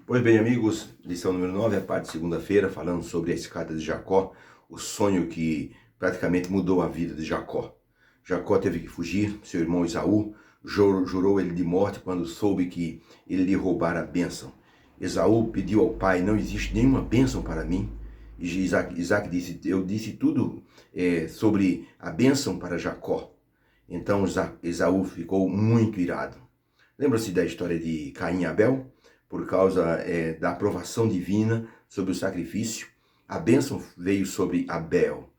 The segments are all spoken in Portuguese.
Pois bem, amigos, lição número 9, a parte de segunda-feira, falando sobre a escada de Jacó, o sonho que praticamente mudou a vida de Jacó. Jacó teve que fugir, seu irmão Esaú jurou ele de morte quando soube que ele lhe roubara a bênção. Esaú pediu ao pai: não existe nenhuma bênção para mim. E Isaac disse: eu disse tudo sobre a bênção para Jacó. Então Esaú ficou muito irado. Lembra-se da história de Caim e Abel? Por causa da aprovação divina sobre o sacrifício, a bênção veio sobre Abel.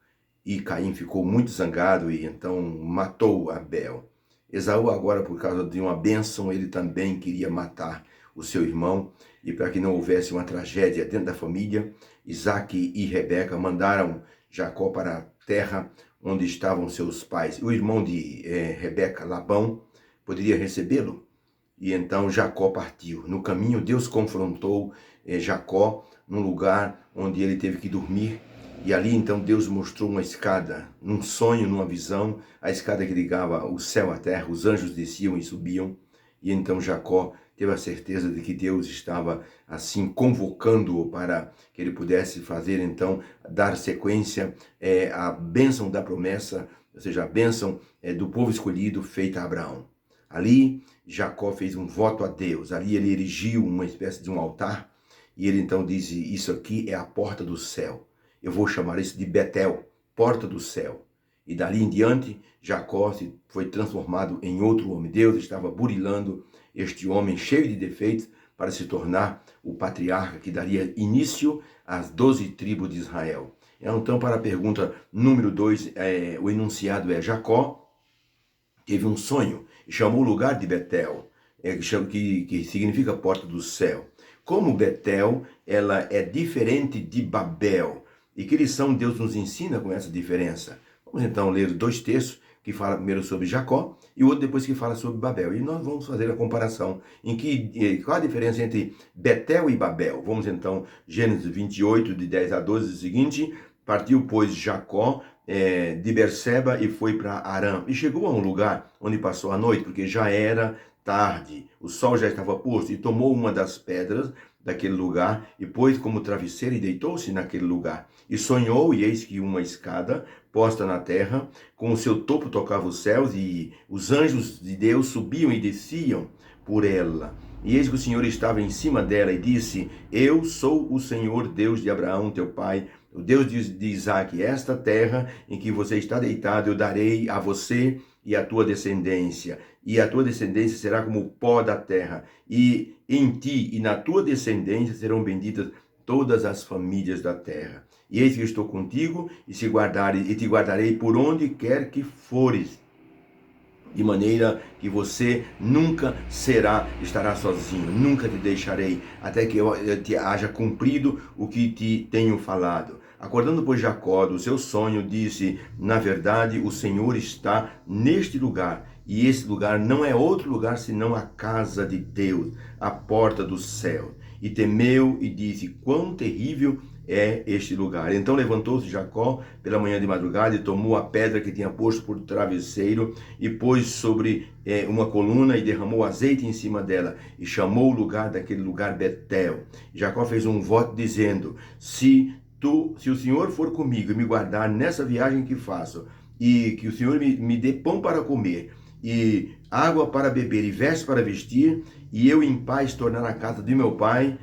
E Caim ficou muito zangado e então matou Abel. Esaú agora, por causa de uma bênção, ele também queria matar o seu irmão. E para que não houvesse uma tragédia dentro da família, Isaac e Rebeca mandaram Jacó para a terra onde estavam seus pais. O irmão de Rebeca, Labão, poderia recebê-lo. E então Jacó partiu. No caminho, Deus confrontou Jacó num lugar onde ele teve que dormir. E ali então Deus mostrou uma escada, num sonho, numa visão, a escada que ligava o céu à terra, os anjos desciam e subiam. E então Jacó teve a certeza de que Deus estava assim convocando-o para que ele pudesse fazer então, dar sequência à bênção da promessa, ou seja, a bênção do povo escolhido feita a Abraão. Ali Jacó fez um voto a Deus, ali ele erigiu uma espécie de um altar e ele então disse: isso aqui é a porta do céu. Eu vou chamar isso de Betel, porta do céu. E dali em diante, Jacó foi transformado em outro homem. Deus estava burilando este homem cheio de defeitos para se tornar o patriarca que daria início às 12 tribos de Israel. Então, para a pergunta número 2, o enunciado é: Jacó teve um sonho e chamou o lugar de Betel, que significa porta do céu. Como Betel, ela é diferente de Babel. E que lição Deus nos ensina com essa diferença? Vamos então ler 2 textos, que falam primeiro sobre Jacó e o outro depois que fala sobre Babel. E nós vamos fazer a comparação. Qual a diferença entre Betel e Babel? Vamos então, Gênesis 28, de 10 a 12, diz o seguinte: partiu, pois, Jacó de Berseba e foi para Arã. E chegou a um lugar onde passou a noite, porque já era tarde, o sol já estava posto, e tomou uma das pedras daquele lugar, e pôs como travesseiro, e deitou-se naquele lugar. E sonhou, e eis que uma escada posta na terra, com o seu topo tocava os céus, e os anjos de Deus subiam e desciam por ela. E eis que o Senhor estava em cima dela, e disse: eu sou o Senhor Deus de Abraão, teu pai, o Deus de Isaac. Esta terra em que você está deitado, eu darei a você e a tua descendência. E a tua descendência será como o pó da terra. E em ti e na tua descendência serão benditas todas as famílias da terra. E eis que eu estou contigo e te guardarei por onde quer que fores, de maneira que você nunca estará sozinho, nunca te deixarei, até que eu te haja cumprido o que te tenho falado. Acordando, pois, Jacó do seu sonho, disse: na verdade, o Senhor está neste lugar, e esse lugar não é outro lugar senão a casa de Deus, a porta do céu. E temeu e disse: quão terrível é este lugar. Então levantou-se Jacó pela manhã de madrugada e tomou a pedra que tinha posto por travesseiro e pôs sobre uma coluna e derramou azeite em cima dela e chamou o lugar daquele lugar Betel. Jacó fez um voto dizendo: se o Senhor for comigo e me guardar nessa viagem que faço, e que o Senhor me dê pão para comer e água para beber e vestes para vestir, e eu em paz tornar a casa de meu pai,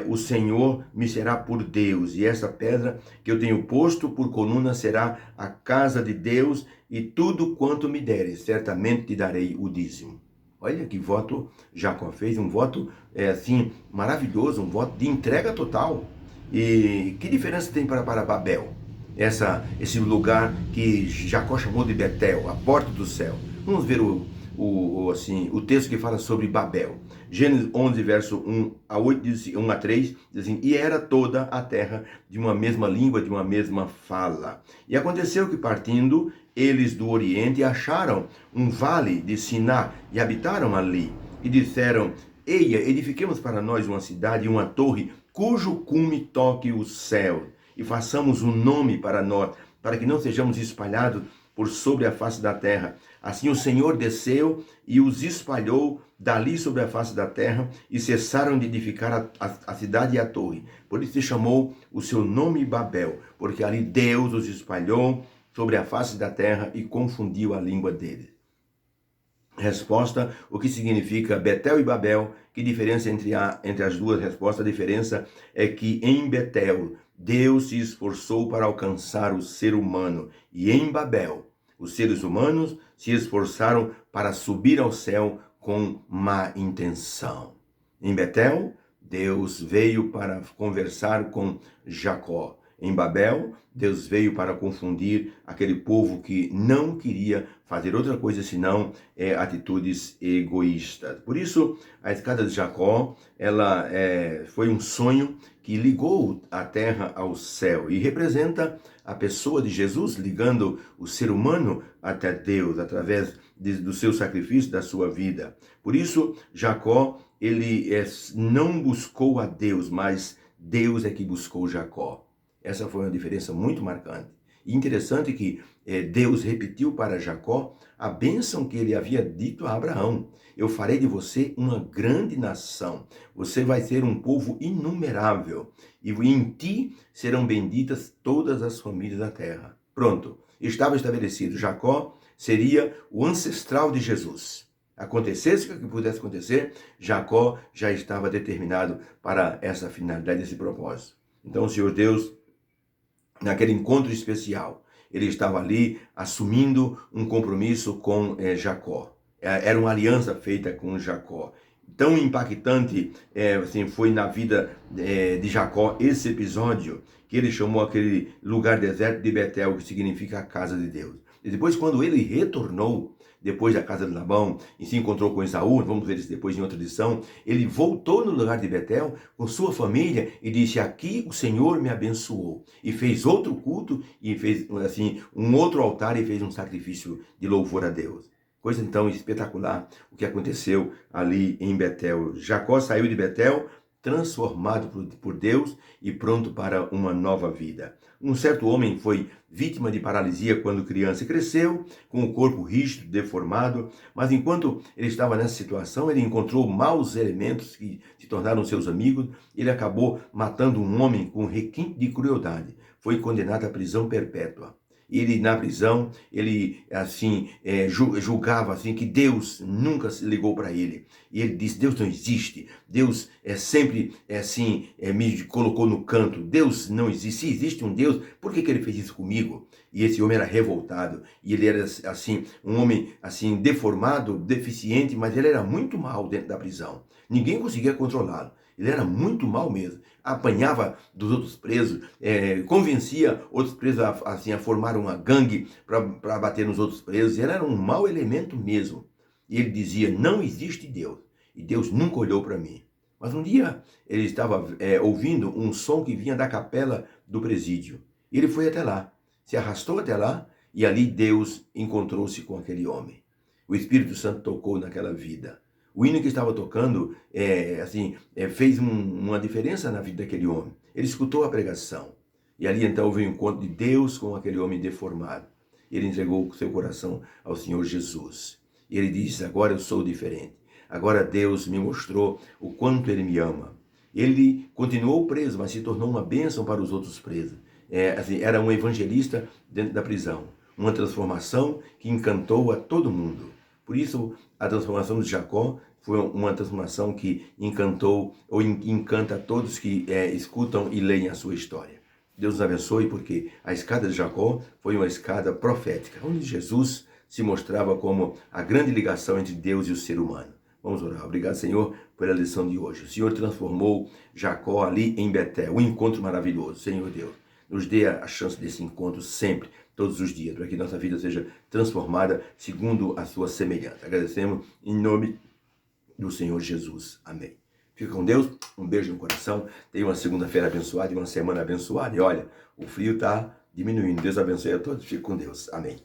o Senhor me será por Deus, e essa pedra que eu tenho posto por coluna será a casa de Deus, e tudo quanto me deres, certamente te darei o dízimo. Olha que voto Jacó fez, um voto assim maravilhoso, um voto de entrega total. E que diferença tem para Babel? Esse lugar que Jacó chamou de Betel, a porta do céu. Vamos ver o texto que fala sobre Babel. Gênesis 11, verso 1 a 8, diz, 1 a 3, diz assim: e era toda a terra de uma mesma língua, de uma mesma fala. E aconteceu que, partindo eles do Oriente, acharam um vale de Siná e habitaram ali. E disseram: eia, edifiquemos para nós uma cidade e uma torre, cujo cume toque o céu, e façamos um nome para nós, para que não sejamos espalhados por sobre a face da terra. Assim o Senhor desceu e os espalhou dali sobre a face da terra, e cessaram de edificar a cidade e a torre. Por isso se chamou o seu nome Babel, porque ali Deus os espalhou sobre a face da terra e confundiu a língua deles. Resposta: o que significa Betel e Babel? Que diferença entre as duas respostas? A diferença é que em Betel Deus se esforçou para alcançar o ser humano, e em Babel os seres humanos se esforçaram para subir ao céu com má intenção. Em Betel, Deus veio para conversar com Jacó. Em Babel, Deus veio para confundir aquele povo que não queria fazer outra coisa senão atitudes egoístas. Por isso, a escada de Jacó, ela foi um sonho que ligou a terra ao céu e representa a pessoa de Jesus ligando o ser humano até Deus através do seu sacrifício, da sua vida. Por isso, Jacó, ele não buscou a Deus, mas Deus é que buscou Jacó. Essa foi uma diferença muito marcante. E interessante que Deus repetiu para Jacó a bênção que ele havia dito a Abraão. Eu farei de você uma grande nação. Você vai ser um povo inumerável. E em ti serão benditas todas as famílias da terra. Pronto, estava estabelecido. Jacó seria o ancestral de Jesus. Acontecesse o que pudesse acontecer, Jacó já estava determinado para essa finalidade, esse propósito. Então o Senhor Deus, naquele encontro especial, ele estava ali assumindo um compromisso com Jacó. Era uma aliança feita com Jacó. Tão impactante assim, foi na vida de Jacó esse episódio, que ele chamou aquele lugar deserto de Betel, que significa a casa de Deus. E depois, quando ele retornou, depois da casa de Labão, e se encontrou com Esaú, vamos ver isso depois em outra lição, ele voltou no lugar de Betel com sua família e disse: aqui o Senhor me abençoou. E fez outro culto, e fez assim um outro altar, e fez um sacrifício de louvor a Deus. Coisa então espetacular o que aconteceu ali em Betel. Jacó saiu de Betel transformado por Deus e pronto para uma nova vida. Um certo homem foi vítima de paralisia quando criança e cresceu com o corpo rígido, deformado, mas enquanto ele estava nessa situação, ele encontrou maus elementos que se tornaram seus amigos. Ele acabou matando um homem com requinte de crueldade. Foi condenado à prisão perpétua. Ele, na prisão, ele assim julgava assim que Deus nunca se ligou para ele. E ele disse: Deus não existe. Deus sempre assim me colocou no canto. Deus não existe. Se existe um Deus, por que ele fez isso comigo? E esse homem era revoltado. E ele era assim um homem assim deformado, deficiente, mas ele era muito mal dentro da prisão. Ninguém conseguia controlá-lo. Ele era muito mal mesmo. Apanhava dos outros presos, convencia outros presos a formar uma gangue para bater nos outros presos. Ele era um mau elemento mesmo. E ele dizia: não existe Deus. E Deus nunca olhou para mim. Mas um dia ele estava ouvindo um som que vinha da capela do presídio. E ele foi até lá, se arrastou até lá, e ali Deus encontrou-se com aquele homem. O Espírito Santo tocou naquela vida. O hino que estava tocando fez uma diferença na vida daquele homem. Ele escutou a pregação. E ali então houve um encontro de Deus com aquele homem deformado. Ele entregou o seu coração ao Senhor Jesus. E ele disse: agora eu sou diferente. Agora Deus me mostrou o quanto Ele me ama. Ele continuou preso, mas se tornou uma bênção para os outros presos. Era um evangelista dentro da prisão. Uma transformação que encantou a todo mundo. Por isso, a transformação de Jacó foi uma transformação que encantou ou encanta a todos que escutam e leem a sua história. Deus nos abençoe, porque a escada de Jacó foi uma escada profética, onde Jesus se mostrava como a grande ligação entre Deus e o ser humano. Vamos orar. Obrigado, Senhor, pela lição de hoje. O Senhor transformou Jacó ali em Betel, um encontro maravilhoso. Senhor Deus, nos dê a chance desse encontro sempre, todos os dias, para que nossa vida seja transformada segundo a sua semelhança. Agradecemos em nome do Senhor Jesus. Amém. Fica com Deus, um beijo no coração, tenha uma segunda-feira abençoada e uma semana abençoada. E olha, o frio está diminuindo. Deus abençoe a todos, fique com Deus. Amém.